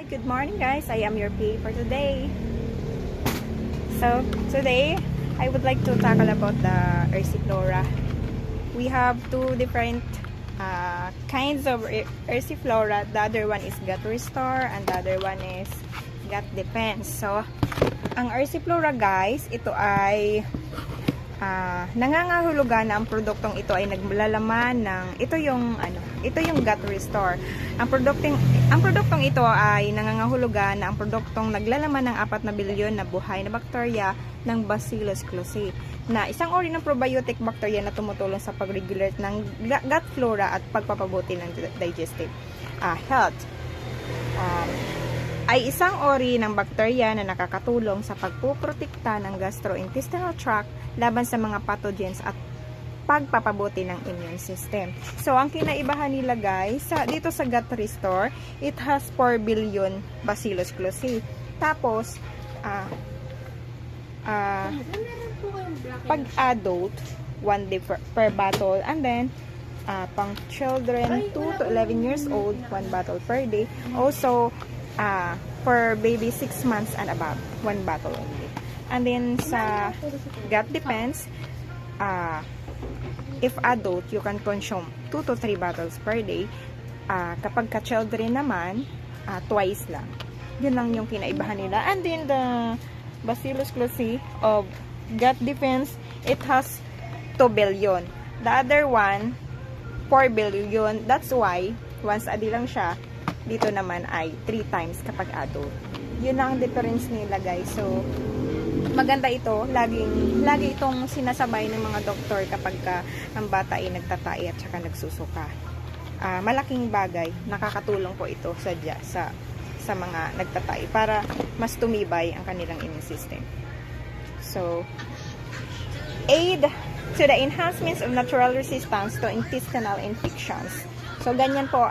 good morning guys. I am your PA for today. So, today, I would like to tackle about the Ursiflora. We have two different kinds of Ursiflora. The other one is Gut Restore and the other one is Gut Defense. So, ang Ursiflora guys, ito ay nangangahulugan na ang produktong ito ay naglalaman ng ito yung Gut Restore. Ang produktong ito ay nangangahulugan na ang produktong naglalaman ng 4 na bilyon na buhay na bakterya ng Bacillus cloacae, na isang uri ng probiotic bacteria na tumutulong sa pag-regulate ng gut flora at pagpapabuti ng digestive health. Ay isang uri ng bakterya na nakakatulong sa pagpuprotekta ng gastrointestinal tract laban sa mga pathogens at pagpapabuti ng immune system. So, ang kinaibahan nila guys, dito sa Gut Restore, it has 4 billion Bacillus cloacae. Tapos, pag adult, 1 day per bottle, and then, pang children, 2 to 11 years old, 1 bottle per day. Also, for baby 6 months and above, 1 bottle only. And then, sa Gut Defense, if adult, you can consume 2 to 3 bottles per day. Kapag ka-children naman, twice lang. Yun lang yung kinaibahan nila. And then, the Bacillus cloacae of Gut Defense, it has 2 billion. The other one, 4 billion. That's why, once a day lang siya, dito naman ay 3 times kapag adult. Yun lang ang difference nila guys. So, maganda ito. Lagi itong sinasabay ng mga doktor kapag ang bata ay nagtatai at saka nagsusuka. Malaking bagay. Nakakatulong po ito sa mga nagtatai para mas tumibay ang kanilang immune system. So, aid to the enhancements of natural resistance to intestinal infections. So, ganyan po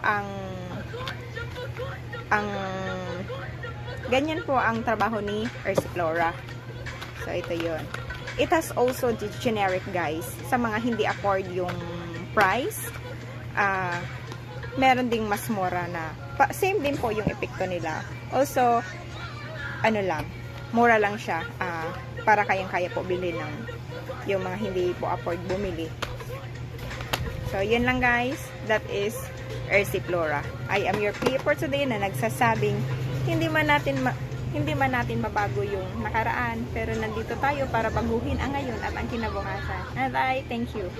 ang trabaho ni Ursiflora. So, ito yun. It has also the generic guys. Sa mga hindi afford yung price, meron ding mas mura na. Same din po yung epekto nila. Also, mura lang siya. Para kayang-kaya po bilhin ng yung mga hindi po afford bumili. So, yun lang guys. That is Ursiflora. I am your PA for today na nagsasabing hindi man natin mabago yung nakaraan, pero nandito tayo para baguhin ang ngayon at ang kinabukasan. And I thank you.